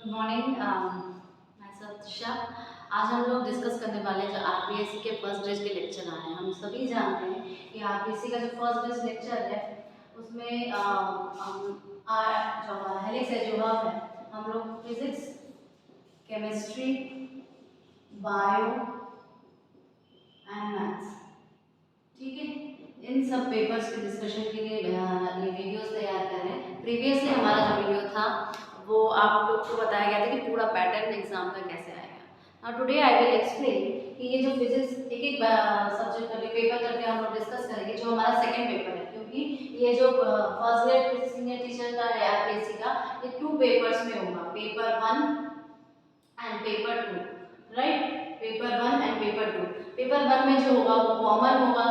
Good morning, मैं सत्या। आज हम लोग डिस्कस करने वाले हैं जो आरपीएससी के फर्स्ट डेज के लेक्चर आए हैं। हम सभी जानते हैं कि आरपीएससी का जो फर्स्ट डेज लेक्चर है उसमें जो हेलिक्स है जो हब है, हम लोग physics, chemistry, bio and maths, ठीक है, इन सब पेपर्स के डिस्कशन के लिए ये वीडियोस तैयार कर रहे हैं। प्रीवियसली हमारा जो वीडियो था वो आप लोग को बताया गया था कि पूरा पैटर्न एग्जाम का कैसे आएगा। Now today I will explain कि ये जो फिजिक्स एक एक सब्जेक्ट करके पेपर करके हम लोग डिस्कस करेंगे जो हमारा सेकंड पेपर है, क्योंकि ये जो फर्स्ट ग्रेड सीनियर टीचर का है आरपीएससी का, ये 2 पेपर्स में होगा, paper 1 and paper 2, right. Paper 1 and paper 2। Paper 1 में जो होगा वो कॉमन होगा,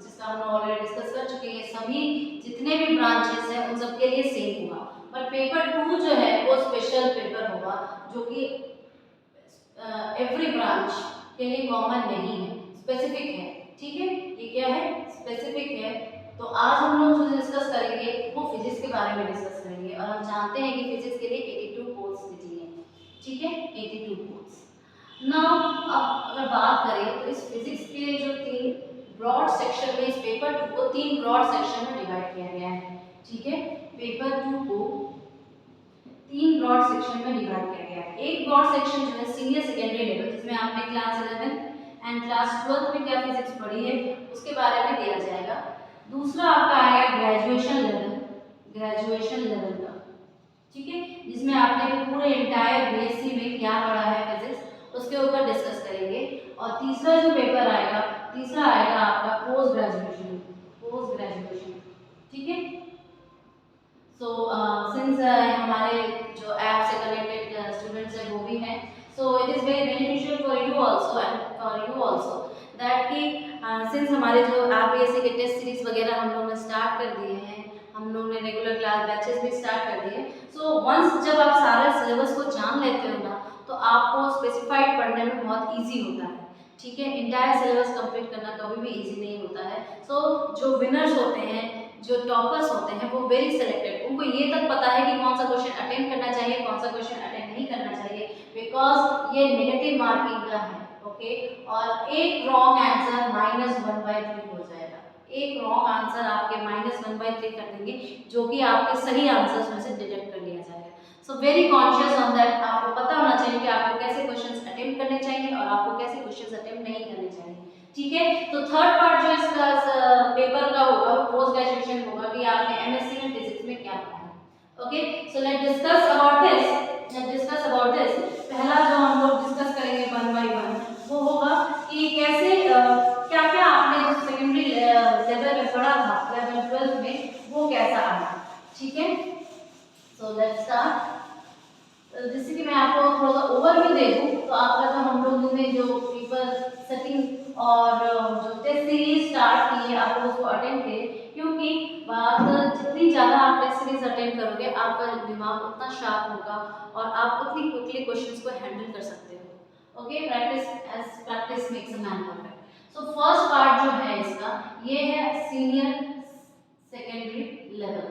जिसका हम लोग ऑलरेडी डिस्कस कर चुके हैं। सभी जितने भी ब्रांचेस हैं उन सब के लिए सेम होगा। पर पेपर 2 जो है वो स्पेशल पेपर होगा, जो कि एवरी ब्रांच के लिए कॉमन नहीं है, स्पेसिफिक है, ठीक है। ये क्या है? स्पेसिफिक है। तो आज हम लोग जो डिस्कस करेंगे वो फिजिक्स के बारे में डिस्कस करेंगे, और हम जानते हैं कि फिजिक्स के लिए 82 कोर्स दी है, ठीक है, 82 कोर्स। नाउ अब अगर बात करें तो इस फिजिक्स के जो 3 ब्रॉड सेक्शन में, इस पेपर 2 को 3 ब्रॉड सेक्शन में डिवाइड किया गया है, ठीक है। पेपर 2 को 3 ब्रॉड सेक्शन में डिवाइड किया गया है। एक ब्रॉड सेक्शन जो है सीनियर सेकेंडरी लेवल, जिसमें आपने क्लास 11 एंड क्लास 12 में क्या फिजिक्स पढ़ी है उसके बारे में दिया जाएगा। दूसरा आपका आएगा ग्रेजुएशन लेवल, ग्रेजुएशन लेवल का, ठीक है, जिसमें आपने पूरे एंटायर बीएससी में क्या पढ़ा है फिजिक्स उसके ऊपर डिस्कस करेंगे। और तीसरा जो पेपर आएगा, तीसरा आएगा आपका पोस्ट ग्रेजुएशन, पोस्ट ग्रेजुएशन, ठीक है। सो सिंस हमारे जो ऐप से कनेक्टेड स्टूडेंट्स हैं वो भी हैं, so it is very beneficial for you also and for you also that कि सिंस हमारे जो आरपीएससी के टेस्ट सीरीज वगैरह हम लोगों ने स्टार्ट कर दिए हैं, हम लोगों ने रेगुलर क्लास बैचेस भी स्टार्ट कर दिए। सो वंस जब आप सारे सिलेबस को जान लेते हो ना, तो आपको स्पेसिफाइड पढ़ने में बहुत ईजी होता है, ठीक है। इंटायर सिलेबस कंप्लीट करना कभी भी इजी नहीं होता है। सो जो विनर्स होते हैं, जो टॉपर्स होते हैं, वो वेरी सिलेक्टेड, उनको ये तक पता है कि कौन सा क्वेश्चन अटेम्प्ट करना चाहिए, कौन सा क्वेश्चन अटेम्प्ट नहीं करना चाहिए, बिकॉज ये नेगेटिव मार्किंग का है, ओके। और एक रॉन्ग आंसर -1/3 हो जाएगा, एक रॉन्ग आंसर आपके -1/3 कर देंगे, जो कि आपके सही आंसर्स में से डिडक्ट कर लिया जाएगा। So very conscious on that, आपको पता होना चाहिए कि आपको कैसे क्वेश्चंस अटेम्प्ट करने चाहिए और आपको कैसे क्वेश्चंस अटेम्प्ट नहीं करने चाहिए, ठीक है। तो थर्ड पार्ट जो इसका पेपर का होगा वो पोस्ट ग्रेजुएशन होगा कि आपने एमएससी में फिजिक्स में क्या पढ़ा है, okay. So let's discuss about this, let's discuss about this. पहला जो हम लोग डिस्कस करेंगे 1 बाय 1 वो होगा कि कैसे क्या क्या आपने जो सेकेंडरी लेवल में पढ़ा था 11 12 में वो कैसा आया, ठीक है। So let's start. जैसे कि मैं आपको थोड़ा सा ओवरव्यू दे दूं, तो आपका जो हम लोगों ने जो पेपर सेटिंग और जो टेस्ट सीरीज स्टार्ट की है आप लोग उसको अटेंड करें, क्योंकि बात जितनी ज़्यादा आप टेस्ट सीरीज अटेंड करोगे आपका दिमाग उतना शार्प होगा और आप उतनी क्विकली क्वेश्चंस को हैंडल कर सकते हो, okay. Practice makes a man perfect. So first part जो है इसका ये है सीनियर सेकेंडरी लेवल,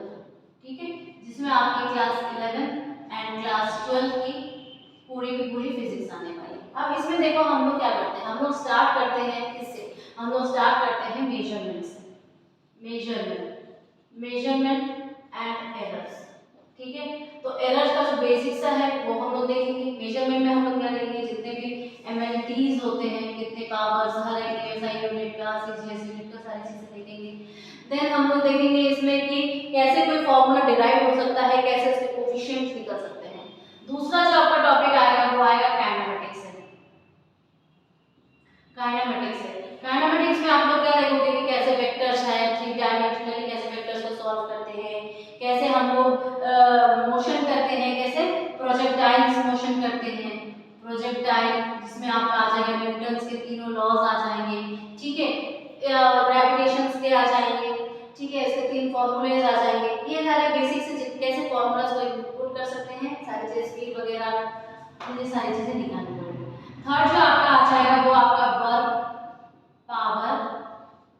ठीक है, जिसमें आपकी क्लास 11 एंड क्लास 12 की पूरी फिजिक्स आने वाली। अब इसमें देखो हम लोग क्या करते हैं, हम लोग स्टार्ट करते हैं किससे, हम लोग स्टार्ट करते हैं मेजरमेंट से, मेजरमेंट एंड एरर्स, ठीक है। तो एरर्स का जो बेसिक सा है वो हम लोग देखेंगे। मेजरमेंट में हम लोग क्या देखेंगे, जितने भी एमएलटीज होते हैं, कितने पावर्स, हर एक एसआई यूनिट का, सीजीएस यूनिट का, सारी चीजें देखेंगे। देन हम लोग देखेंगे इसमें कि कैसे कोई फॉर्मूला डिराइव हो सकता है, कैसे उसके कोफिशिएंट्स निकल सकते हैं। दूसरा जो आपका टॉपिक आएगा वो आएगा काइनेमेटिक्स से, काइनेमेटिक्स में आप लोग क्या देखोगे कि कैसे वेक्टर्स है, 3 डायमेंशनली कैसे वेक्टर्स को सॉल्व करते हैं, कैसे हम लोग मोशन करते हैं, कैसे प्रोजेक्टाइल्स मोशन करते हैं, प्रोजेक्टाइल जिसमें आपका आ जाएगा न्यूटन्स के तीनों लॉज आ जाएंगे, ठीक है, ग्रेविटेशंस के आ जाएंगे, ठीक है, इसके 3 फॉर्मूलेज आ जाएंगे। ये सारे बेसिक से कैसे फॉर्मूलाज को पुट कर सकते हैं, सारी चीजें स्पीड वगैरह, ये सारी चीजें निकालनी पड़ेगी। थर्ड जो आपका आ जाएगा वो आपका वर्क, पावर,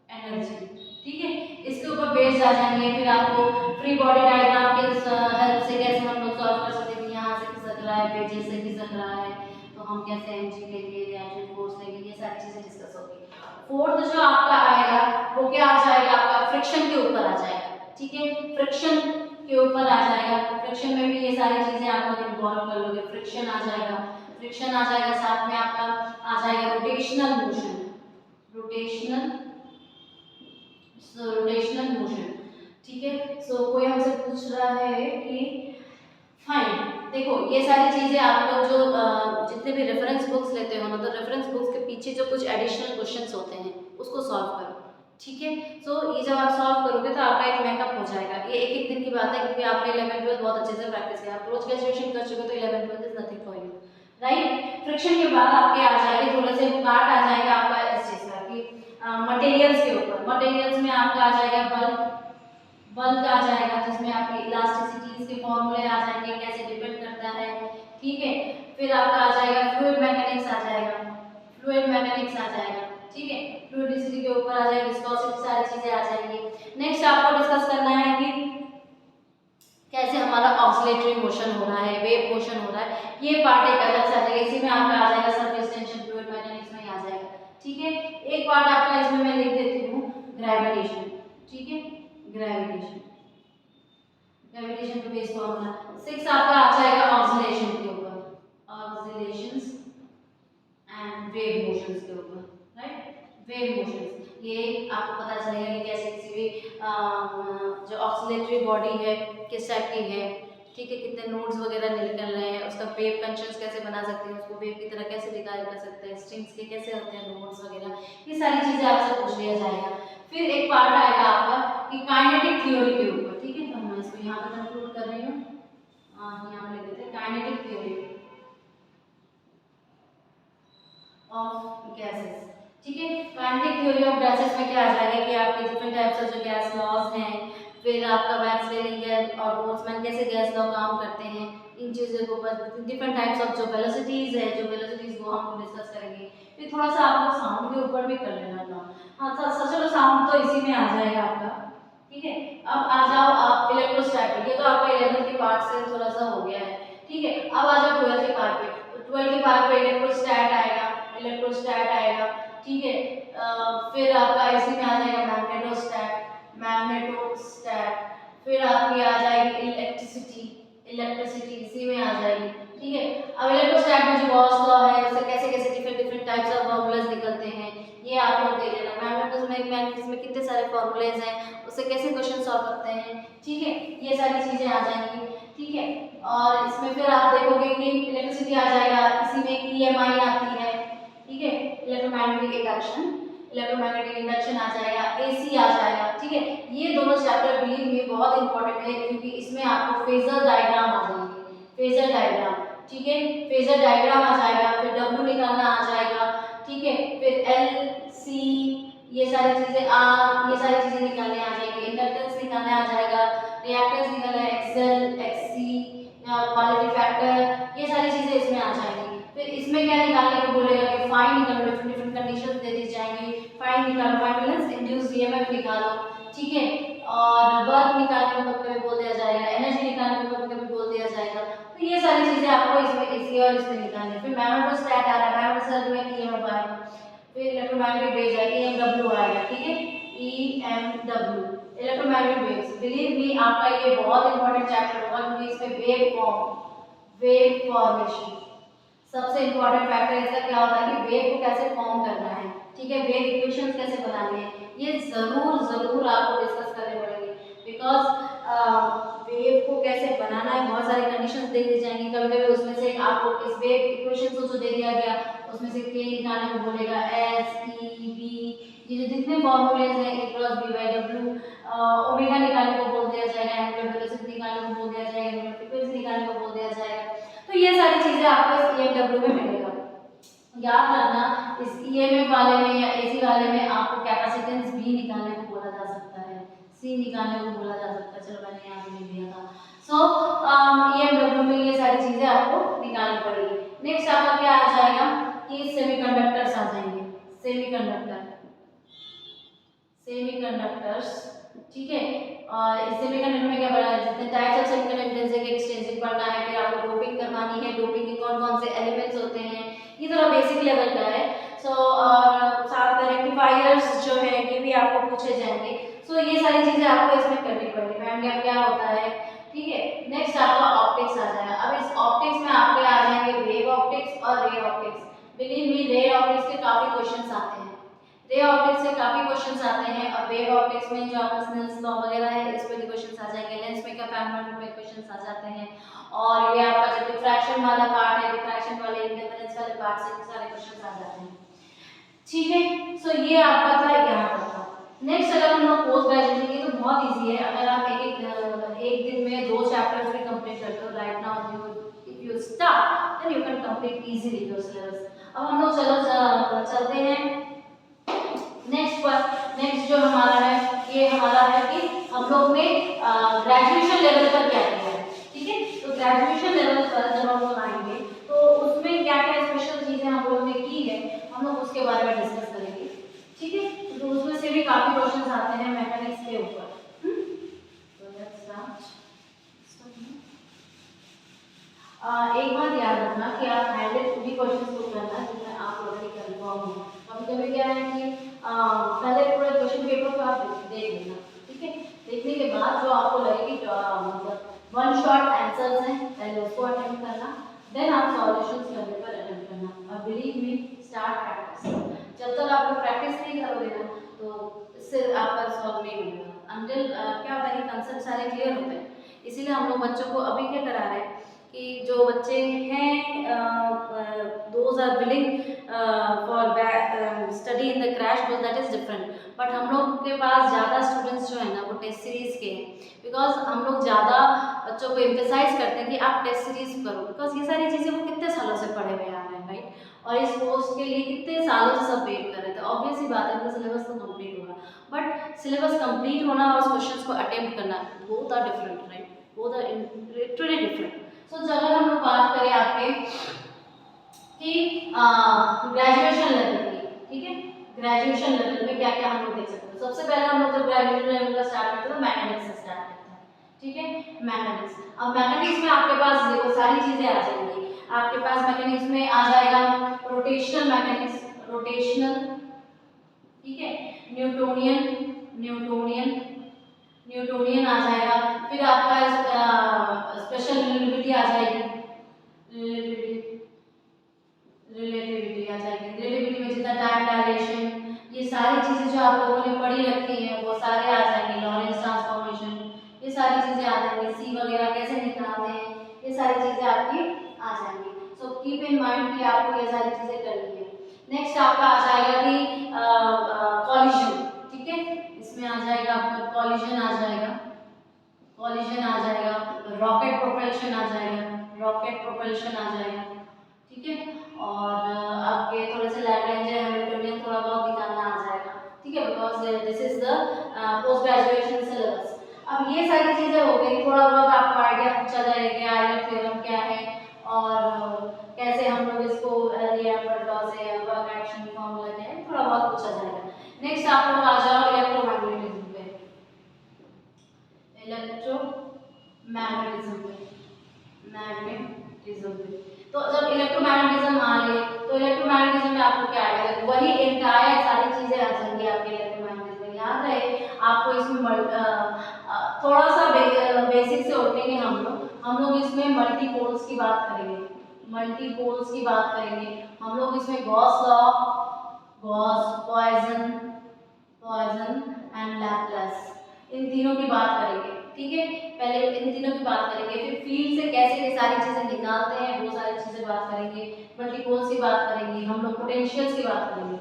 एनर्जी, ठीक है, इसके ऊपर बेस्ड आ जाएंगे। फिर आपको फ्री बॉडी डायग्राम के हेल्प से कैसे हम लोग सॉल्व कर सकते हैं, यहाँ से खिसक रहा है, या पेजेस से खिसक रहा है तो हम कैसे mg के लिए रिएक्शन फोर्स लेंगे, ये सारी चीजें डिस्कस होगी। फोर्थ जो आपका आएगा वो क्या आ जाएगा, आपका फ्रिक्शन के ऊपर आ जाएगा, ठीक है, फ्रिक्शन के ऊपर आ जाएगा। फ्रिक्शन में भी ये सारी चीजें आप लोग इन्वॉल्व कर लोगे, फ्रिक्शन आ जाएगा, फ्रिक्शन आ जाएगा, साथ में आपका आ जाएगा रोटेशनल मोशन, रोटेशनल मोशन, ठीक है। सो कोई हमसे पूछ रहा है कि फाइन, देखो ये सारी चीजें आप लोग जो जितने भी रेफरेंस बुक्स लेते हो ना, तो रेफरेंस बुक्स के पीछे जो कुछ एडिशनल क्वेश्चंस होते हैं उसको सॉल्व करो, ठीक है। सो ये जब आप सॉल्व करोगे तो आपका एक मेकअप हो जाएगा। ये एक एक दिन की बात है क्योंकि आपने 11th-12th बहुत अच्छे से प्रैक्टिस किया, आप रोज ग्रेजुएशन कर चुके तो 11th-12th is nothing for you, right. Friction के बाद आपके आ जाएंगे थोड़े से पार्ट आ जाएगा आपका इस चीज का कि मटेरियल्स के ऊपर। मटेरियल्स में आपका आ जाएगा बल्क आ जाएगा, जिसमें आपकी इलास्टिसिटीज के फॉर्मूले आ जाएंगे, कैसे डिपेंड करता है, ठीक है। फिर आपका आ जाएगा फ्लूइड मैकेनिक्स आ जाएगा, फ्लूइड मैकेनिक्स आ जाएगा, ठीक है। फ्लूइडिसिटी के ऊपर आ जाएगा, विस्कोसिटी, सारी चीजें आ जाएंगी। नेक्स्ट आपको डिस्कस करना है कि कैसे हमारा ऑक्सीलेटरी मोशन हो रहा है, वेव मोशन हो रहा है, ये पार्ट एक अलग से आ जाएगा। इसी में आपका आ जाएगा सरफेस टेंशन, फ्लूइड मैकेनिक्स में आ जाएगा, ठीक है। एक पार्ट आपका इसमें मैं लिख देती हूँ ग्रेविटेशन, ठीक है, ग्रेविटेशन, ग्रेविटेशन पे बेस्ड फॉर्मूला। 6 आपका आ जाएगा ऑक्सीलेशन के ऊपर, ऑक्सीलेशंस एंड वेव मोशंस के ऊपर, राइट, वेव मोशंस। ये आपको पता चलेगा कि कैसे किसी भी जो ऑक्सीलेटरी बॉडी है किस टाइप की है, ठीक है, कितने नोड्स वगैरह निकल रहे हैं, उसका वेव फंक्शंस कैसे बना सकते हैं, उसको वेव की तरह कैसे डिराइव कर सकते हैं, स्ट्रिंग्स के कैसे होते हैं नोड्स वगैरह, ये सारी चीजें आपसे पूछ लिया जाएगा। फिर एक पार्ट आएगा आपका कि काइनेटिक थ्योरी के ऊपर, ठीक है। तो मैं इसको यहाँ पे कंक्लूड कर रही हूँ, यहाँ पे लिख देते हैं काइनेटिक थ्योरी ऑफ गैसेस, ठीक है। काइनेटिक थ्योरी ऑफ गैसेस में क्या आ जाएगा कि आपके डिफरेंट टाइप्स ऑफ जो गैस लॉज हैं, फिर आपका मैक्सवेल और बोल्ट्जमैन कैसे गैस लॉ काम करते हैं, इन चीज़ों के ऊपर डिफरेंट टाइप्स ऑफ जो वेलोसिटीज है, जो वेलोसिटीज वो हम डिस्कस करेंगे। फिर थोड़ा सा आप लोग साउंड के ऊपर भी कर लेना था, हाँ चलो साउंड तो इसी में आ जाएगा आपका, ठीक है। अब आ जाओ आप इलेक्ट्रोस्टैटिक, ये तो आपका 11th के पार्ट से थोड़ा सा हो गया है, ठीक है। अब आ जाओ 12th के पार्ट पे, तो 12th के पार्ट पे इलेक्ट्रोस्टैट आएगा, इलेक्ट्रोस्टैट आएगा, ठीक है। फिर आपका इसी में आ जाएगा मैग्नेटोस्टैट, मैग्नेटोस्टैट, फिर आपकी आ जाएगी इलेक्ट्रिसिटी, इलेक्ट्रिसिटी इसी में आ जाएगी, ठीक है। अब इलेक्ट्रोस्टैट में जो गॉस लॉ है उससे कैसे कैसे डिफरेंट टाइप्स ऑफ फॉर्मूलाज निकलते हैं, ये आप लोग देख लेना। मैग्नेटिज्म में कितने सारे फॉर्मूलेज हैं, उससे कैसे क्वेश्चन सॉल्व करते हैं, ठीक है, ये सारी चीजें आ जाएंगी, ठीक है। और इसमें फिर आप देखोगे कि इलेक्ट्रिसिटी आ जाएगा, इसी में ईएमआई आती है, ठीक है, इलेक्ट्रोमैग्नेटिक इंडक्शन, इलेक्ट्रोमैग्नेटिक इंडक्शन आ जाएगा, एसी आ जाएगा, ठीक है। ये दोनों चैप्टर बिलीव मी बहुत इंपॉर्टेंट है क्योंकि इसमें आपको फेजर डायग्राम आ जाएंगे, फेजर डायग्राम, ठीक है, फेजर डायग्राम आ जाएगा, फिर डब्ल्यू निकालना आ जाएगा, ठीक है, फिर एल सी, ये सारी चीजें आर, ये सारी चीजें निकालने आ जाएंगी, इंडक्टेंस निकालने आ जाएगा, रिएक्टेंस निकालना, एक्सएल, एक्ससी, क्वालिटी फैक्टर, ये सारी चीजें इसमें आ जाएंगी। फिर इसमें क्या निकालने को बोलेगा कि फाइन निकालो, डिफरेंट कंडीशंस दे दी जाएंगी, फाइन निकालो, फाइन मींस इंड्यूस्ड ईएमएफ निकालो, ठीक है। और वर्क निकालने को कभी बोल दिया जाएगा, एनर्जी निकालने को कभी बोल दिया जाएगा। तो ये सारी चीजें आपको इसमें इसी और इसमें निकालनी। फिर मैग्नेटोस्टैट आ रहा है, मैग्नेटोस्टैट में ईएमएफ आएगा, फिर इलेक्ट्रोमैग्नेटिक वेव्स आएगी, ईएमडब्ल्यू आएगा, ठीक है, EMW, electromagnetic waves. Believe me आपका ये बहुत इंपॉर्टेंट चैप्टर होगा क्योंकि इसमें वेव फॉर्मेशन सबसे इंपॉर्टेंट फैक्टर इसका क्या होता है कि वेव को कैसे फॉर्म करना है, ठीक है, वेव इक्वेशंस कैसे बनानी है, ये जरूर आपको डिस्कस करने पड़ेंगे बिकॉज वेव को कैसे बनाना है, बहुत सारी कंडीशंस दे दी जाएंगी, कभी कभी उसमें से आपको इस वेव इक्वेशन को जो दे दिया गया उसमें से के निकालने को बोलेगा, एस ई बी, ये जो जितने फॉर्मूलेज हैं A cross B by W, omega निकालने को बोल दिया जाएगा, एंगुलर वेलोसिटी निकालने को बोल दिया जाएगा, एंगुलर फ्रीक्वेंसी निकालने को बोल दिया जाएगा। तो ये सारी चीजें आपको इस ईएमडब्ल्यू में मिलेगा। याद रखना इस ईएमएफ वाले में या एसी वाले में आपको कैपेसिटेंस भी निकालने को बोला जा सकता है, सी निकालने को बोला जा सकता है, चलो मैंने यहाँ पे लिख दिया था। सो ईएमडब्ल्यू में ये सारी चीजें आपको निकालनी पड़ेगी। नेक्स्ट आपका क्या आ जाएगा कि सेमीकंडक्टर्स आ जाएंगे, सेमीकंडक्टर्स ठीक है। और सेमीकंडक्टर में क्या पढ़ा है, जितने टाइप्स ऑफ सेमीकंडक्टर्स है, एक्सचेंजिंग पढ़ना है, फिर आपको डोपिंग करवानी है, डोपिंग के कौन कौन से एलिमेंट्स होते हैं, ये थोड़ा बेसिक लेवल का है। सो और साथ में रेक्टिफायर्स जो है ये भी आपको पूछे जाएंगे। सो ये सारी चीजें आपको इसमें करनी पड़ेगी। बैंड गैप क्या होता है, ठीक है। नेक्स्ट आपका ऑप्टिक्स आ जाएगा। अब इस ऑप्टिक्स में आपके आ जाएंगे वेव ऑप्टिक्स और ray optics. Believe me, ray optics के काफी क्वेश्चंस आते हैं, रे ऑप्टिक्स से काफी क्वेश्चंस आते हैं। और वेव ऑप्टिक्स में जो आपका स्नेल्स लॉ वगैरह है इस पे भी क्वेश्चंस आ जाएंगे, लेंस मेकअप एनवायरनमेंट पे क्वेश्चंस आ जाते हैं। और ये आपका जो डिफ्रैक्शन वाला पार्ट है, डिफ्रैक्शन वाले इंटरफेरेंस वाले पार्ट से सारे क्वेश्चंस आ जाते हैं, ठीक है। सो ये आपका था यहाँ पर था। नेक्स्ट अगर हम लोग पोस्ट ग्रेजुएशन की, तो बहुत इजी है। अगर आप एक दिन में 2 चैप्टर्स भी कंप्लीट करते हो, right now you if you start then you can complete easily your syllabus. अब हम लोग चलते हैं नेक्स्ट पर। नेक्स्ट जो हमारा है ये हमारा है कि हम लोग ने ग्रेजुएशन लेवल पर क्या किया है, ठीक है। तो ग्रेजुएशन लेवल पर जब हम लोग आएंगे तो उसमें क्या क्या स्पेशल चीजें हम लोग ने की है, हम लोग उसके बारे में डिस्कस करेंगे, ठीक है। तो उसमें से भी काफी क्वेश्चंस आते हैं मैकेनिक्स के ऊपर। तो लेट्स स्टार्ट। एक बात याद रखना कि आप हैंडेड भी क्वेश्चंस को करना जिसमें आप ऑलरेडी कंफर्म हो। कभी कभी क्या है कि पहले पूरे क्वेश्चन पेपर को आप देख लेना, ठीक है। देखने के बाद जो आपको लगे कि मतलब वन शॉट आंसर्स हैं, पहले उसको अटेम्प्ट करना, देन आप सॉल्यूशंस करने पर अटेम्प्ट करना। और बिलीव मी, स्टार्ट प्रैक्टिस। जब तक आप प्रैक्टिस नहीं करोगे ना तो इससे आपका सॉल्व नहीं होगा। अंटिल क्या होता है कि कंसेप्ट सारे क्लियर होते हैं। इसीलिए हम लोग बच्चों को अभी क्या करा रहे हैं कि जो बच्चे हैं those are willing for study in the crash course, that is different. But हम लोग के पास ज़्यादा स्टूडेंट्स जो है ना वो टेस्ट सीरीज के हैं, बिकॉज हम लोग ज़्यादा बच्चों को एम्फेसाइज करते हैं कि आप टेस्ट सीरीज करो, बिकॉज ये सारी चीज़ें वो कितने सालों से पढ़े हुए आ रहे हैं, राइट। और इस कोर्स के लिए कितने सालों से सब वेट कर रहे थे। ऑब्वियस ही बात है उनका सिलेबस तो कंप्लीट होगा, बट सिलेबस कंप्लीट होना और उस क्वेश्चंस को अटेम्प्ट करना both are different, right, both are literally different. So अगर हम लोग बात करें आपके कि ग्रेजुएशन लेवल की, ठीक है, ग्रेजुएशन लेवल में क्या क्या हम लोग देख सकते हैं। सबसे पहले हम लोग जब ग्रेजुएशन लेवल का स्टार्ट करते हैं तो मैकेनिक्स से स्टार्ट करते हैं, ठीक है। मैकेनिक्स, अब मैकेनिक्स में आपके पास देखो सारी चीजें आ जाएंगी। आपके पास मैकेनिक्स में आ जाएगा रोटेशनल मैकेनिक्स, रोटेशनल, ठीक है, न्यूटोनियन, न्यूटोनियन, न्यूटोनियन आ जाएगा। फिर आपका स्पेशल रिलेटिविटी आ जाएगी, रिलेटिविटी, रिलेटिविटी आ जाएगी। रिलेटिविटी में जितना टाइम डायलेशन, ये सारी चीजें जो आप लोगों ने पढ़ी रखी है वो सारे आ जाएंगे। लॉरेंस ट्रांसफॉर्मेशन, ये सारी चीजें आ जाएंगी। सी वगैरह कैसे निकालते हैं, ये सारी चीजें आपकी आ जाएंगी। सो कीप इन माइंड कि आपको ये सारी चीजें करनी है। नेक्स्ट आपका आ जाएगा कि कॉलिजन, ठीक है, इसमें आ जाएगा आपका कॉलिजन आ जाएगा, कॉलिजन आ जाएगा, रॉकेट प्रोपल्शन आ जाएगा, रॉकेट प्रोपल्शन आ जाएगा, ठीक है। और आपके थोड़े से लैग्रेंज हैमिल्टनियन थोड़ा बहुत निकालना आ जाएगा, ठीक है, because this is the post graduation syllabus. अब ये सारी चीजें हो गई, थोड़ा बहुत आपको आइडिया पूछा जाएगा आयलर थ्योरम क्या है और कैसे हम लोग इसको लियापर्ट लॉ से वर्क एक्शन फॉर्मूला क्या है, थोड़ा बहुत पूछा जाएगा। नेक्स्ट आप लोग आ जाओ इलेक्ट्रोमैग्नेटिज्म पे, इलेक्ट्रोमैग्नेटिज्म पे, मैग्नेटिज्म पे। तो जब इलेक्ट्रोमैग्नेटिज्म आ गए तो इलेक्ट्रोमैग्नेटिज्म में आपको क्या आएगा, वही एंटायर सारी चीजें आ जाएंगी आपके इलेक्ट्रोमैग्नेटिज्म में। याद रहे आपको इसमें थोड़ा सा बेसिक से उठेंगे हम लोग इसमें मल्टीपोल्स की बात करेंगे, मल्टीपोल्स की बात करेंगे हम लोग इसमें Gauss law, Gauss, Poisson, Poisson and Laplace, इन तीनों की बात करेंगे, ठीक है। पहले इन तीनों की बात करेंगे, फिर फील्ड से कैसे ये सारी चीजें निकालते हैं वो सारी चीजें बात करेंगे, मल्टीपोल्स की बात करेंगे, हम लोग पोटेंशियल्स की बात करेंगे,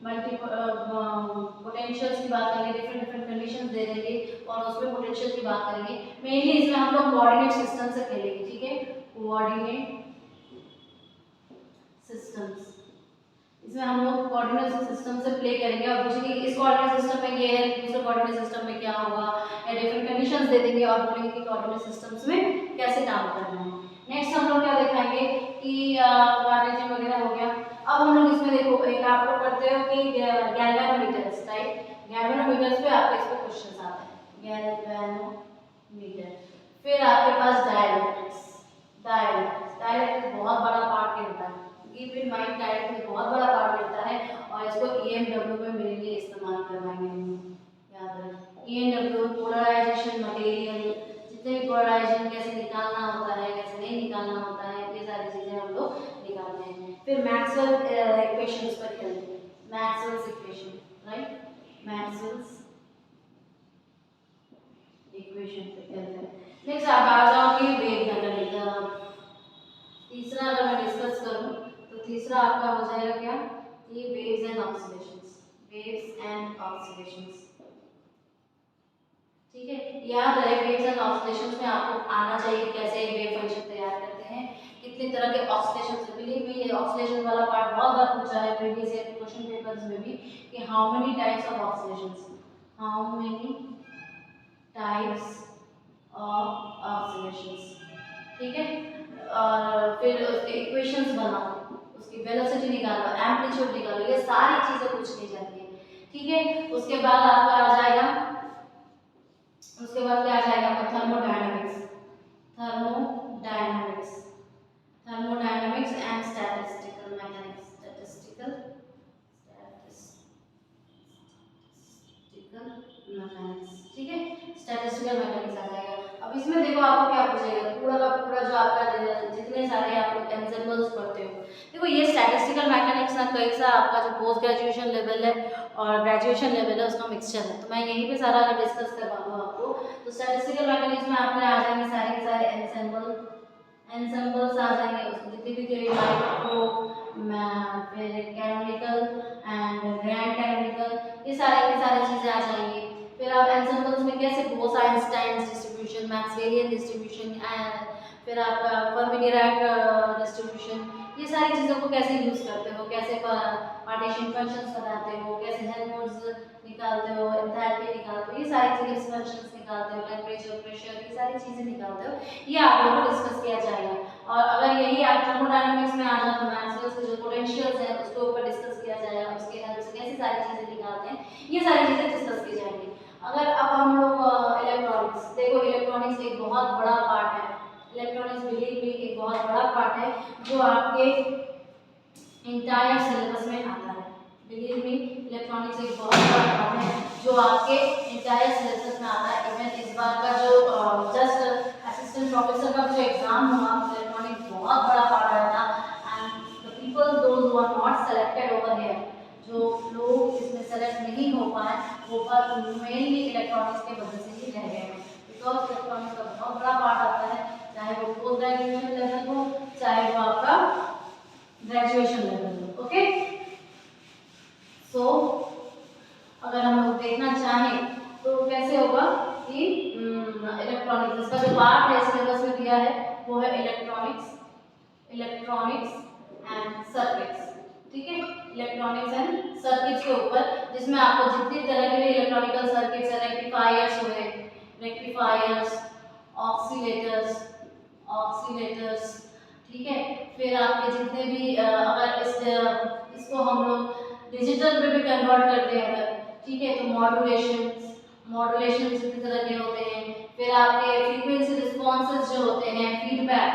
मल्टी पोटेंशियल्स की बात करेंगे, डिफरेंट डिफरेंट कंडीशंस दे देंगे और उसमें पोटेंशियल की बात करेंगे। मेनली इसमें हम लोग कोऑर्डिनेट सिस्टम से खेलेंगे, ठीक है, कोऑर्डिनेट सिस्टम्स, इसमें हम लोग कोऑर्डिनेट सिस्टम से प्ले करेंगे और पूछेंगे इस कोऑर्डिनेट सिस्टम में ये है, दूसरे कोऑर्डिनेट सिस्टम में क्या होगा, या डिफरेंट कंडीशंस दे देंगे और बोलेंगे कि कोऑर्डिनेट सिस्टम्स में कैसे काम करना है। नेक्स्ट हम लोग क्या दिखाएंगे कि गार्नेजिंग वगैरह हो गया। अब हम लोग इसमें देखो एक आप लोग करते हो कि गैल्वेनोमीटर्स, राइट, गैल्वेनोमीटर्स पे आपके इस पे क्वेश्चंस आते हैं, गैल्वेनोमीटर। फिर आपके पास डाइलेक्ट्रिक्स। डाइलेक्ट्रिक्स बहुत बड़ा पार्ट लेता है, कीप इन माइंड डाइलेक्ट्रिक्स बहुत बड़ा पार्ट लेता है और इसको EMW में मेरे लिए इस्तेमाल करवाएंगे हम लोग, याद रखें। EMW पोलराइजेशन मटेरियल, जितने भी पोलराइजेशन कैसे निकालना होता है, कैसे नहीं निकालना होता है, ये सारी चीज़ें हम लोग निकालते हैं। फिर मैक्सवेल इक्वेशंस पर खेलते हैं, Maxwell's equation, right, Maxwell's equation पे खेलते हैं। नेक्स्ट आप आ जाओ कि वेव मैकेनिक्स। तीसरा अगर मैं डिस्कस करूं तो तीसरा आपका हो जाएगा क्या, ये वेव्स एंड ऑक्सीलेशंस, वेव्स एंड ऑक्सीलेशंस, ठीक है। याद रहे वेव्स एंड ऑक्सीलेशंस में आपको आना चाहिए कैसे एक वेव फंक्शन तैयार करते हैं, कितने तरह के ऑक्सीलेशंस। बिलीव मी ये ऑक्सीलेशन वाला पार्ट बहुत बार पूछा है प्रीवियस ईयर क्वेश्चन पेपर्स में भी कि how many types of oscillations, how many types of oscillations, ठीक है। और फिर उसके इक्वेशंस बनाओ, उसकी वेलोसिटी निकालो, एम्पलीट्यूड निकालो, ये सारी चीजें पूछ ली जाती है, ठीक है। उसके बाद आपका आ जाएगा, उसके बाद क्या आ जाएगा आपका thermodynamics, thermodynamics, thermodynamics and statistical mechanics, statistical mechanics, ठीक है। स्टैटिस्टिकल मैकेनिक्स आ जाएगा। अब इसमें देखो आपको क्या पूछेगा, पूरा का पूरा जो आपका जितने सारे आप लोग एंसेम्बल्स पढ़ते हो, देखो ये स्टैटिस्टिकल मैकेनिक्स ना कैसा आपका जो पोस्ट ग्रेजुएशन लेवल है और ग्रेजुएशन लेवल है उसका मिक्सचर है, तो मैं यहीं पे सारा अगर डिस्कस करवा दूँ आपको तो स्टैटिस्टिकल मैकेनिक्स में आपने आ जाएंगे सारे के सारे एंसेम्बल्स आ जाएंगे, उसकी जितनी भी थ्योरी माइक्रो, फिर कैनोनिकल एंड ग्रैंड कैनोनिकल, ये सारे की सारी चीज़ें आ जाएंगी। फिर आप एंसेम्बल्स में कैसे बोस-आइंस्टाइन डिस्ट्रीब्यूशन, मैक्सवेलियन डिस्ट्रीब्यूशन, फिर आपका फर्मी-डिराक डिस्ट्रीब्यूशन, ये सारी चीज़ों को कैसे यूज़ करते हो, कैसे पार्टीशन फंक्शंस बनाते हो, कैसे हेल्महोल्ट्ज निकालते हो, एंथैल्पी निकालते हो, ये सारी चीज़ें फंक्शंस निकालते हो, टेम्परेचर, प्रेशर, ये सारी चीज़ें निकालते हो, ये आप लोगों को डिस्कस किया जाएगा। और अगर यही आप थर्मोडायनामिक्स में आ जाओ तो मैक्सवेल्स के जो पोटेंशियल्स हैं उसके ऊपर डिस्कस किया जाएगा, उसके हेल्प से कैसे सारी चीज़ें निकालते हैं, ये सारी चीज़ें डिस्कस की जाएंगी। अगर अब हम लोग इलेक्ट्रॉनिक्स, देखो इलेक्ट्रॉनिक्स एक बहुत बड़ा पार्ट है, इलेक्ट्रॉनिक्स बिलीव मी एक बहुत बड़ा पार्ट है जो आपके इंटायर सिलेबस में आता है। बिलीव मी इलेक्ट्रॉनिक्स एक बहुत बड़ा पार्ट है जो आपके इंटायर सिलेबस में आता है। इवन इस बार का जो जस्ट असिस्टेंट प्रोफेसर का जो एग्जाम हुआ इलेक्ट्रॉनिक्स बहुत बड़ा पार्ट आया था and the people those who are not selected over here, जो लोग इसमें सेलेक्ट नहीं हो पाए वो पर मेनली इलेक्ट्रॉनिक्स के वजह से ही रह गए हैं, बिकॉज इलेक्ट्रॉनिक्स का बहुत बड़ा पार्ट आता है, चाहे वो पोस्ट ग्रेजुएशन लेवल हो चाहे वो आपका ग्रेजुएशन लेवल हो, ओके। सो अगर हम लोग देखना चाहें तो कैसे होगा कि इलेक्ट्रॉनिक्स इसका जो पार्ट है सिलेबस में दिया है वो है इलेक्ट्रॉनिक्स एंड सर्किट्स, ठीक है, इलेक्ट्रॉनिक्स एंड सर्किट्स के ऊपर, जिसमें आपको जितनी तरह के इलेक्ट्रॉनिकल सर्किट्स है, रेक्टिफायर्स हुए, रेक्टिफायर्स, ऑक्सीलेटर्स, ठीक है। फिर आपके जितने भी अगर इसको हम लोग डिजिटल में भी कन्वर्ट करते हैं अगर, ठीक है, तो मॉड्यूलेशन जितने तरह के होते हैं। फिर आपके फ्रीक्वेंसी रिस्पॉन्सेस जो होते हैं, फीडबैक,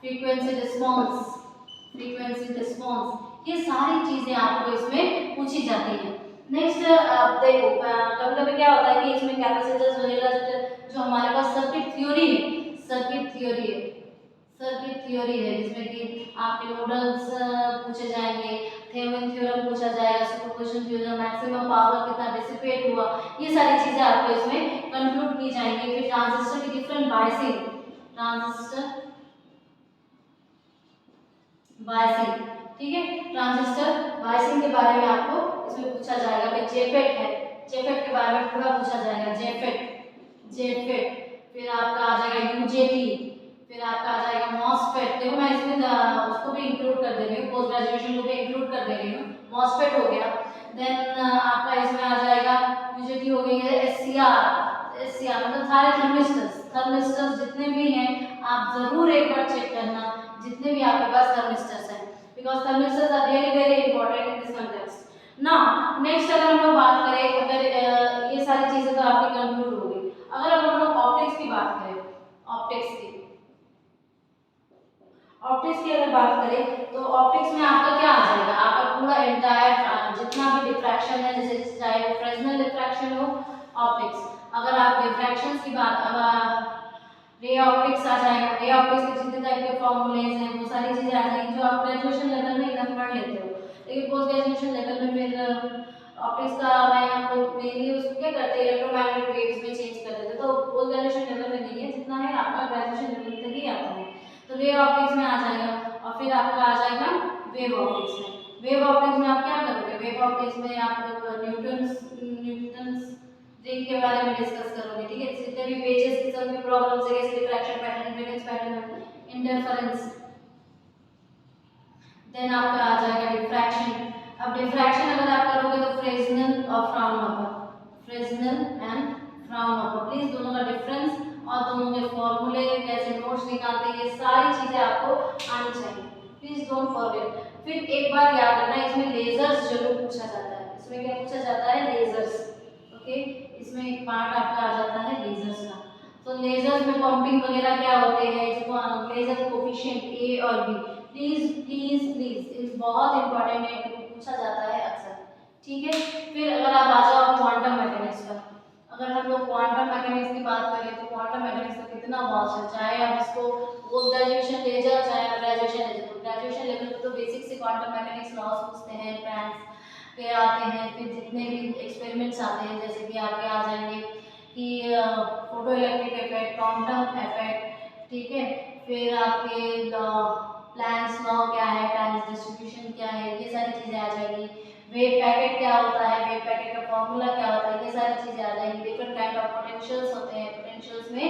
फ्रीक्वेंसी रिस्पॉन्स, ये सारी चीज़ें आपको इसमें पूछी जाती हैं। नेक्स्ट आप देखो कभी कभी क्या होता है कि इसमें कैपेसिटर्स वगैरह जो हमारे पास सर्किट थ्योरी है जिसमें कि आपके नोडल्स पूछे जाएंगे, थेवेनिन थ्योरम पूछा जाएगा, सुपरपोजिशन थ्योरम, मैक्सिमम पावर कितना डिसिपेट हुआ, ये सारी चीज़ें आपको इसमें कंक्लूड की जाएंगी। फिर ट्रांजिस्टर की डिफरेंट बायसिंग, ठीक है, ट्रांजिस्टर बायसिंग के बारे में आपको इसमें पूछा जाएगा। फिर जेफेट है, जेफेट के बारे में पूरा पूछा जाएगा, जेफेट, फिर आपका आ जाएगा यूजेटी, फिर आपका आ जाएगा मॉसफेट। देखो मैं इसमें उसको भी इंक्लूड कर दे रही हूँ, पोस्ट ग्रेजुएशन को भी इंक्लूड कर दे रही हूँ, मॉसफेट हो गया। देन आपका इसमें आ जाएगा यूजेटी हो गई है, एससीआर मतलब सारे थर्मिस्टर्स जितने भी हैं आप जरूर एक बार चेक करना, जितने भी आपके पास थर्मिस्टर्स हैं, because thermistors are really very important in this context. ना। नेक्स्ट अगर हम लोग बात करें, अगर ये सारी चीजें तो आपकी कंक्लूड हो गई, अगर अब हम लोग ऑप्टिक्स की बात करें, ऑप्टिक्स की ऑप्टिक्स की अगर बात करें तो ऑप्टिक्स में आपका क्या आ जाएगा, आपका पूरा एंटायर जितना भी डिफ्रैक्शन है, जैसे चाहे वो फ्रेसनेल डिफ्रैक्शन हो, ऑप्टिक्स, अगर आप डिफ्रैक्शंस की बात, अब रे ऑप्टिक्स आ जाएगा, रे ऑप्टिक्स के जितने टाइप के फॉर्मूलेज हैं वो सारी चीजें आ जाएंगी जो आप ग्रेजुएशन लेवल में इनफ पढ़ लेते हो, लेकिन पोस्ट ग्रेजुएशन लेवल में फिर ऑप्टिक्स का मैं हम लोग मेनली उसको क्या करते हैं, इलेक्ट्रोमैग्नेटिक वेव्स में चेंज कर देते हैं, तो पोस्ट ग्रेजुएशन लेवल में नहीं है, जितना है आपका ग्रेजुएशन लेवल तक ही आता है, तो रे ऑप्टिक्स में आ जाएगा। और फिर आपका आ जाएगा वेव ऑप्टिक्स में, वेव ऑप्टिक्स में आप क्या करोगे, वेव ऑप्टिक्स में आप लोग न्यूटन्स रिंग के बारे में डिस्कस करोगे, ठीक है, जितने भी पेजेस किस्म के प्रॉब्लम्स है, जैसे diffraction pattern, impedance pattern, interference, then आपका आ जाएगा डिफ्रैक्शन। अब डिफ्रैक्शन अगर आप करोगे तो फ्रेसनेल और Fraunhofer, Fresnel and Fraunhofer, please दोनों का डिफरेंस और दोनों के फॉर्मूले कैसे नोट्स निकालते हैं, ये सारी चीजें आपको आनी चाहिए, प्लीज डोंट फॉरगेट। फिर एक बात याद रखना, इसमें लेजर्स जरूर पूछा जाता है, इसमें क्या पूछा जाता है, लेजर्स, ओके, इसमें एक पार्ट आपका आ जाता है लेजर्स का। तो लेजर्स में पंपिंग वगैरह क्या होते हैं, जो लेजर कोफिशिएंट ए और बी, प्लीज प्लीज प्लीज इस बहुत इंपॉर्टेंट है, पूछा जाता है अक्सर, ठीक है। फिर अगर आप आ जाओ क्वांटम मैकेनिक्स पर, अगर हम लोग क्वांटम मैकेनिक्स की बात करें तो क्वांटम मैकेनिक्स का कितना वास्ट है, चाहे आप इसको पोस्ट ग्रेजुएशन ले जाओ चाहे आप ग्रेजुएशन ले जाओ, ग्रेजुएशन लेवल पे तो बेसिक से क्वांटम मैकेनिक्स लॉस पूछते हैं, ट्रांस के आते हैं, फिर जितने भी एक्सपेरिमेंट्स आते हैं, जैसे कि आपके आ जाएंगे कि photo electric effect, quantum effect, ठीक है, फिर आपके प्लैंक्स लॉ क्या है, प्लैंक्स डिस्ट्रीब्यूशन क्या है, ये सारी चीजें आ जाएंगी, वेव पैकेट क्या होता है, वेव पैकेट का फॉर्मूला क्या होता है, ये सारी चीजें आ जाएंगी, डिफरेंट काइंड ऑफ पोटेंशियल्स होते हैं, पोटेंशियल्स में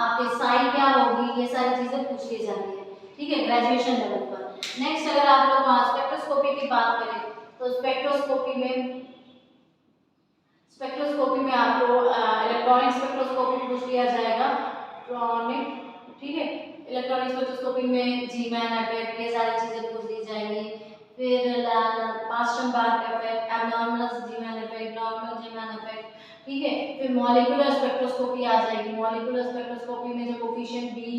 आपके साइन क्या होगी, ये सारी चीजें पूछ ली जाती है, ठीक है, ग्रेजुएशन लेवल पर। नेक्स्ट अगर आप लोग स्पेक्ट्रोस्कोपी की बात करें तो स्पेक्ट्रोस्कोपी में आपको इलेक्ट्रॉनिक स्पेक्ट्रोस्कोपी पूछ लिया जाएगा, इलेक्ट्रॉनिक, ठीक है, इलेक्ट्रॉनिक स्पेक्ट्रोस्कोपी में जी मैन इफेक्ट, ये सारी चीजें पूछ ली जाएंगी, फिर पास्टनबार्ग इफेक्ट, एबनॉर्मल जी मैन इफेक्ट, नॉर्मल जी मैन इफेक्ट, ठीक है, फिर मॉलिक्यूलर स्पेक्ट्रोस्कोपी आ जाएगी, मॉलिक्यूलर स्पेक्ट्रोस्कोपी में जो कोफिशिएंट बी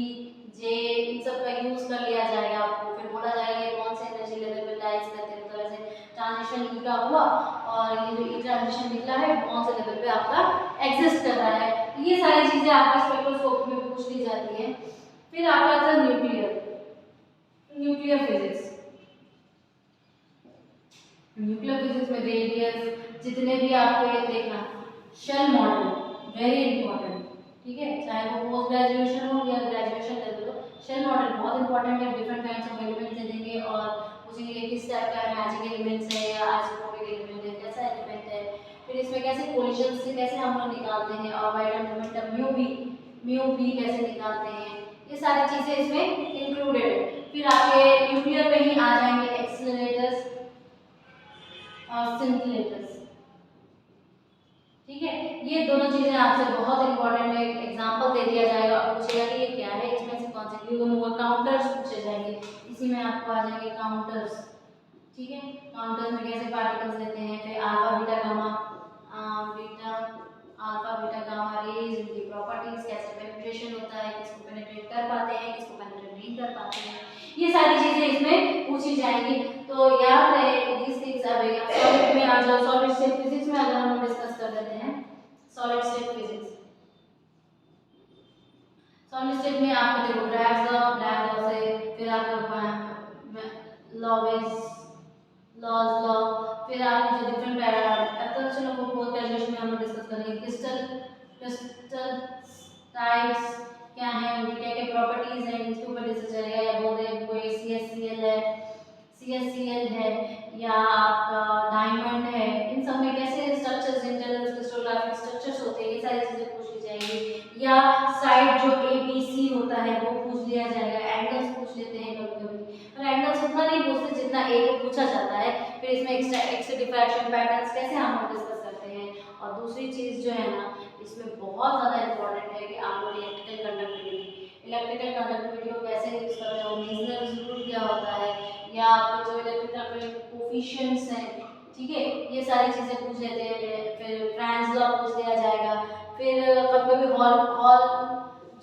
जे इन सब का यूज कर लिया जाएगा आपको, फिर बोला जाएगा ये कौन से एनर्जी लेवल पे लाइज करते हैं, मतलब ऐसे ट्रांजिशन ई का हुआ और ये जो ई ट्रांजिशन निकला है कौन से लेवल पे आपका एग्जिस्ट कर रहा है, ये सारी चीजें आपके स्पेक्ट्रोस्कोपी में पूछ ली जाती हैं। फिर आपका आता है न्यूक्लियर फिजिक्स, न्यूक्लियर फिजिक्स में रेडियस जितने भी आपको ये देखना, शेल मॉडल वेरी इंपॉर्टेंट, ठीक है, चाहे वो पोस्ट ग्रेजुएशन हो या ग्रेजुएशन लेवल हो, शेल मॉडल बहुत इंपॉर्टेंट है, different kinds of elements they देंगे और पूछेंगे किस टाइप का मैजिक एलिमेंट्स है या आइसोटोपिक एलिमेंट है, कैसा एलिमेंट है, फिर इसमें कैसे कोलिजन से कैसे हम लोग निकालते हैं, ऑर्बिटल मोमेंटम म्यू भी कैसे निकालते हैं, ये सारी चीजें इसमें इंक्लूडेड है। फिर आपके न्यूक्लियर में ही आ जाएंगे एक्सीलरेटर्स और सिंथलेटर्स, ठीक है, ये दोनों चीजें आपसे बहुत इंपॉर्टेंट है, एग्जांपल दे दिया जाएगा और पूछेगा कि ये क्या है, इसमें से कौन से काउंटर्स पूछे जाएंगे, इसी में आपको आ जाएंगे काउंटर्स, ठीक है, काउंटर्स में कैसे पार्टिकल्स लेते हैं, फिर अल्फा बीटा गामा रेज, उनकी प्रॉपर्टीज, कैसे पेनिट्रेशन होता है, किसको पेनिट्रेट कर पाते हैं, किसको पेनिट्रेट नहीं कर पाते हैं, ये सारी चीजें इसमें पूछी जाएंगी, तो याद रहे these things are very solid में आ जाओ, सॉलिड स्टेट फिजिक्स में अगर हम डिस्कस कर लेते हैं, solid state physics, solid state में आपको देखो ब्रैग्स लॉ से, फिर आपको लॉज लॉ, फिर आपको जो डिफरेंट चलो वो पोस्ट ग्रेजुएशन में हम लोग डिस्कस करेंगे, क्रिस्टल टाइप्स क्या है, उनकी क्या क्या प्रॉपर्टीज हैं, इसके ऊपर डिस्कस करेंगे, या बोलते कोई CSCl है या आपका डायमंड है, इन सब में कैसे स्ट्रक्चर्स, इंटरनल क्रिस्टलोग्राफिक स्ट्रक्चर्स होते हैं, ये सारी चीजें पूछ ली जाएंगी, या साइड जो ABC होता है वो पूछ लिया जाएगा, एंगल्स पूछ लेते हैं कभी कभी, पर एंगल्स उतना नहीं पूछते जितना ए को पूछा जाता है, फिर इसमें एक्स डिफ्रैक्शन पैटर्न्स कैसे हम लोग डिस्कस करते हैं, और दूसरी चीज जो है ना इसमें बहुत ज़्यादा इंपॉर्टेंट है कि आप लोग इलेक्ट्रिकल कंडक्टिविटी को कैसे यूज करते हो, मेजनर रूल क्या होता है, या आपके जो इलेक्ट्रिकल कोफिशिएंट्स हैं, ठीक है, ये सारी चीज़ें पूछ लेते हैं। फिर फैंस लॉ पूछ लिया जाएगा। फिर कभी कभी हॉल हॉल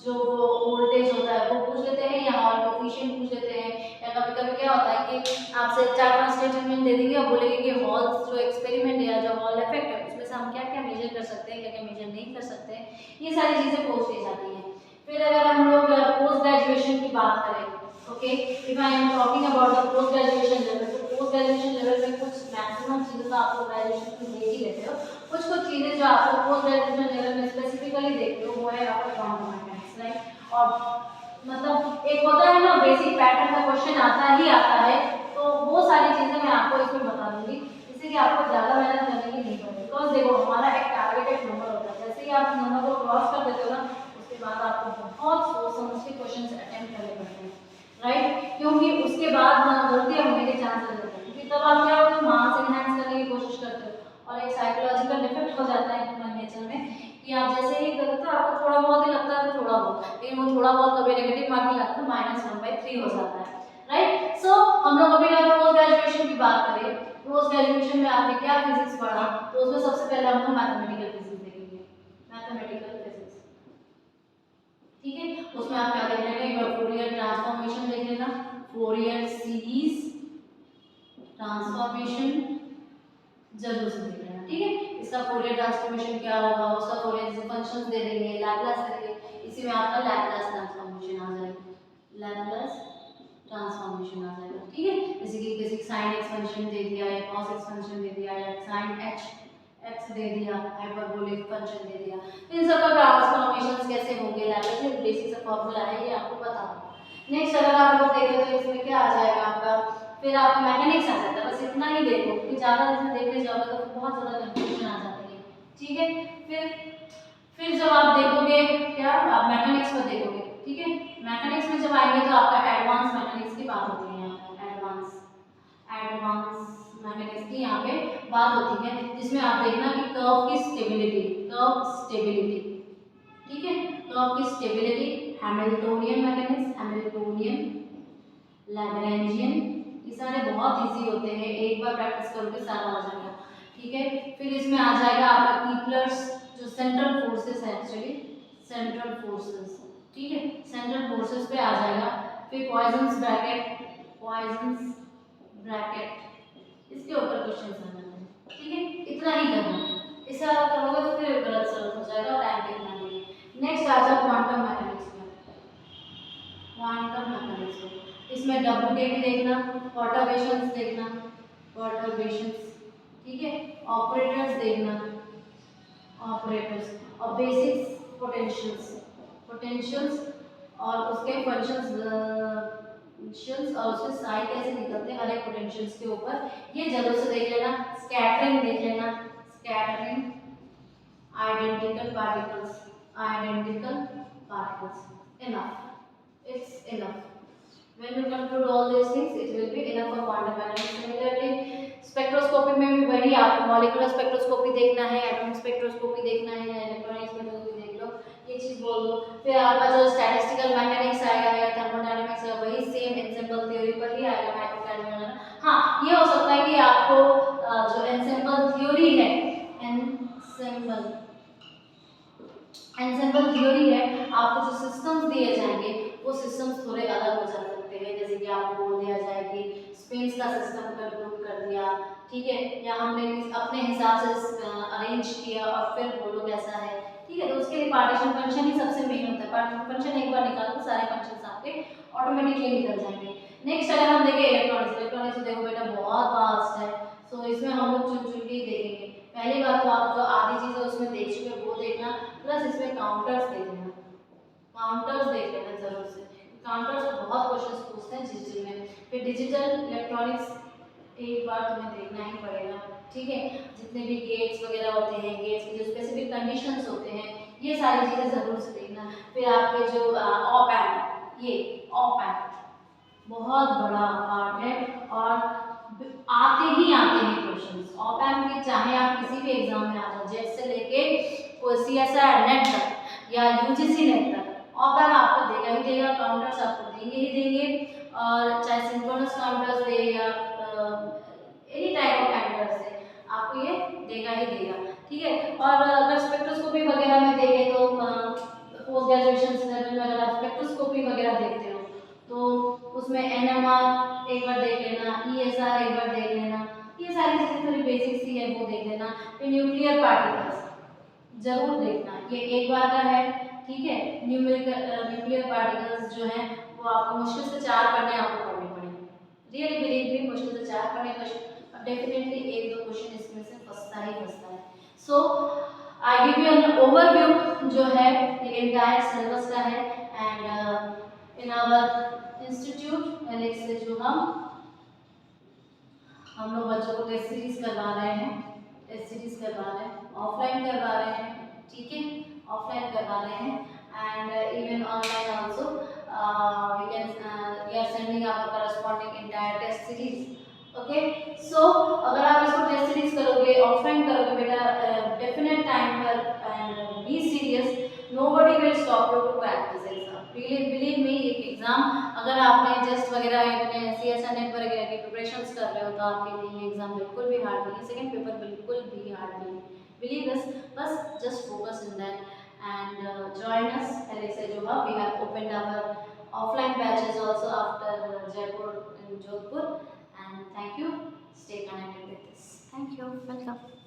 जो वोल्टेज होता है वो पूछ लेते हैं, या हॉल कोफिशिएंट पूछ लेते हैं। या कभी कभी क्या होता है कि आपसे 4-5 स्टेटमेंट दे देंगे और बोलेंगे कि हॉल जो एक्सपेरिमेंट है या जो हॉल इफेक्ट है उसमें से हम क्या क्या मेजर कर सकते हैं, क्या क्या मेजर नहीं कर सकते हैं, ये सारी चीज़ें पूछ ली जाती हैं। फिर अगर हम लोग पोस्ट ग्रेजुएशन की बात करें, okay, if I am talking about the post graduation level, तो पोस्ट ग्रेजुएशन लेवल में कुछ मैक्सिमम चीज़ें तो आपको ग्रेजुएशन में देख ही लेते हो। कुछ कुछ चीज़ें जो आपको पोस्ट ग्रेजुएशन लेवल में स्पेसिफिकली देखते हो वो है आपका क्वांटम मैकेनिक्स, राइट। और मतलब एक होता है ना बेसिक पैटर्न का क्वेश्चन आता ही आता है, तो वो सारी चीज़ें मैं आपको इसमें बता दूंगी, जिससे कि आपको ज़्यादा मेहनत करने की नहीं पड़ेगी। बिकॉज देखो हमारा एक टारगेटेड नंबर होता है, जैसे ही आप नंबर को क्रॉस कर देते हो ना उसके बाद आपको बहुत सोच समझ के क्वेश्चन अटेम्प्ट करने पड़ते हैं, राइट। क्योंकि उसके बाद गलतियाँ होने के चांसेस रहते हैं, क्योंकि तब आप क्या होते हो मार्क्स एनहांस करने की कोशिश करते हो, और एक साइकोलॉजिकल इफेक्ट हो जाता है ह्यूमन नेचर में कि आप जैसे ही करते हो आपको थोड़ा बहुत ही लगता है तो थोड़ा बहुत, लेकिन वो थोड़ा बहुत कभी नेगेटिव मार्किंग आता है तो -1/3 हो जाता है, राइट। सो हम लोग अभी अगर पोस्ट ग्रेजुएशन की बात करें, पोस्ट ग्रेजुएशन में आपने क्या फिजिक्स पढ़ा, तो उसमें सबसे पहले हम लोग मैथमेटिकल फिजिक्स देखेंगे, मैथमेटिकल फिजिक्स, ठीक है। उसमें आप क्या देख लेंगे, एक बार फोरियर ट्रांसफॉर्मेशन देख लेना, फोरियर सीरीज ट्रांसफॉर्मेशन जरूर से देख लेना, ठीक है। इसका फोरियर ट्रांसफॉर्मेशन क्या होगा, उसका फोरियर फंक्शंस दे देंगे, लैप्लास देंगे, इसी में आपका लैप्लास ट्रांसफॉर्मेशन आ जाएगा, लैप्लास ट्रांसफॉर्मेशन आ जाएगा, ठीक है। जैसे कि किसी साइन एक्स फंक्शन दे दिया या कॉस एक्स फंक्शन दे दिया या साइन एक्स दे दिया, हाइपरबोलिक फंक्शन दे दिया, इन सब का ट्रांसफॉर्मेशंस कैसे होंगे, लैप्लास बेसिक सा फॉर्मूला है, ये आपको पता होगा। नेक्स्ट अगर आप लोग देखें तो इसमें क्या आ जाएगा आपका, फिर आपका मैकेनिक्स आ जाता है, बस इतना ही देखो, क्योंकि ज़्यादा इसमें देखने जाओगे तो बहुत ज़्यादा कंफ्यूजन आ जाती है, ठीक है। फिर जब आप देखोगे क्या, आप मैकेनिक्स को देखोगे, ठीक है। मैकेनिक्स में जब आएंगे तो आपका एडवांस मैकेनिक्स की बात होती है, यहाँ पे एडवांस मैकेनिक्स की यहाँ पे बात होती है, जिसमें आप देखना कि कर्व की स्टेबिलिटी, ठीक है, कर्व की स्टेबिलिटी, हैमिल्टोनियन मैकेनिक्स, लैग्रैंजियन, ये सारे बहुत इजी होते हैं, एक बार प्रैक्टिस करोगे सारा आ जाएगा, ठीक है। फिर इसमें आ जाएगा आपका कीपलर्स, जो सेंट्रल फोर्सेस है, एक्चुअली सेंट्रल फोर्सेस, ठीक है, सेंट्रल फोर्सेस पे आ जाएगा। फिर पॉइजन्स ब्रैकेट, इसके ऊपर क्वेश्चन आ जाते हैं, ठीक है। इतना ही करना है, इससे ज़्यादा करोगे तो फिर गलत सलत हो जाएगा और टाइम टेकना नहीं है। नेक्स्ट आ जाओ क्वांटम मैकेनिक्स में, इसमें डब्ल्यू भी देखना, परटर्बेशंस देखना, ठीक है, ऑपरेटर्स देखना, और बेसिक्स पोटेंशियल्स और उसके फंक्शंस और उसके साइन कैसे निकलते हैं हर एक पोटेंशियल्स के ऊपर, ये जरूर से देख लेना। स्कैटरिंग देख लेना, scattering, identical particles, it's enough. When you conclude all these things, it will be enough for quantum mechanics. Similarly, spectroscopy में भी वही आपको मॉलिक्यूलर स्पेक्ट्रोस्कोपी देखना है, एटॉमिक स्पेक्ट्रोस्कोपी देखना है, या इलेक्ट्रॉनिक स्पेक्ट्रोस्कोपी देख लो, ये चीज बोल दो। फिर आपका जो स्टैटिस्टिकल मैकेनिक्स आएगा या थर्मोडायनामिक्स है, वही सेम एनसेंबल थ्योरी पर ही आएगा, माइक्रोडायनामिक्स। हाँ, ये हो सकता है कि आपको जो एनसेंबल थ्योरी है, एनसेंबल थ्योरी है, आपको जो सिस्टम्स दिए जाएंगे वो सिस्टम्स थोड़े अलग हो जा सकते हैं। जैसे कि आपको बोल दिया जाए कि स्पेस का सिस्टम कंक्लूड कर दिया, ठीक है, या हमने अपने हिसाब से अरेंज किया और फिर बोलो कैसा है, ठीक है। तो उसके लिए पार्टीशन फंक्शन ही सबसे मेन होता है, पार्टीशन फंक्शन एक बार निकालो तो सारे फंक्शंस आपके ऑटोमेटिकली निकल जाएंगे। नेक्स्ट अगर हम देखें इलेक्ट्रॉनिक्स देखो बेटा बहुत वास्ट है, सो इसमें हम लोग चुन चुन के ही देखेंगे। पहली बात तो आप जो आधी चीज़ें उसमें देख चुके वो देखना, प्लस इसमें काउंटर्स देख लेना, जरूर से। काउंटर्स में बहुत क्वेश्चंस पूछते हैं डिजिटल में। फिर डिजिटल इलेक्ट्रॉनिक्स एक बार तुम्हें देखना ही पड़ेगा, ठीक है। जितने भी गेट्स वगैरह होते हैं, गेट्स के जो स्पेसिफिक कंडीशंस होते हैं, ये सारी चीज़ें जरूर से देखना। फिर आपके जो ऑप एम्प, बहुत बड़ा पार्ट है और आते हैं क्वेश्चंस ऑप एम्प के, चाहे आप किसी भी एग्जाम में आ जाओ, जेट से लेके CSIR नेट तक या UGC नेट तक, ऑप एम्प आपको देगा ही देगा, काउंटर्स आपको देंगे ही देंगे, और चाहे सिंक्रोनस काउंटर्स दे या any type of counters they, graduation level में अगर आप स्पेक्ट्रोस्कोपी वगैरह देखते हो तो उसमें NMR एक बार देख लेना, ESR एक बार देख लेना, ये सारी चीजें थोड़ी बेसिक सी है वो देख लेना। फिर न्यूक्लियर पार्टिकल्स जरूर देखना, ये एक बार का है, ठीक है। न्यूक्लियर पार्टिकल्स जो हैं वो आपको मुश्किल से 4 पढ़ने आपको पढ़ने पड़ेंगे, रियली बिलीव मी, मुश्किल से 4 पढ़ने क्वेश्चन, डेफिनेटली 1-2 क्वेश्चन इसमें से फंसता ही फंसता है। So I give you an overview जो है ये एंटायर सिलेबस का है। And in our institute Alex से जो हम लोग बच्चों को टेस्ट सीरीज करवा रहे हैं, टेस्ट सीरीज करवा रहे हैं, ऑफलाइन करवा रहे हैं, ठीक है, ऑफलाइन करवा रहे हैं and even online also we are sending our corresponding entire test series. Okay, so अगर आप इसको टेस्ट सीरीज करोगे, ऑफलाइन करोगे बेटा डेफिनेट टाइम पर and be serious, nobody will stop you to crack this exam, really believe me. एक exam अगर आपने टेस्ट वगैरह अपने CSA नेट वगैरह की प्रिपरेशंस कर रहे हो तो आपके लिए एग्जाम बिल्कुल भी हार्ड नहीं है, सेकंड पेपर बिल्कुल भी हार्ड नहीं है, बिलीव दिस, बस just focus in that and join us Alexa Yoga. We have opened our offline batches also after Jaipur and Jodhpur, and thank you, stay connected with this, thank you, welcome.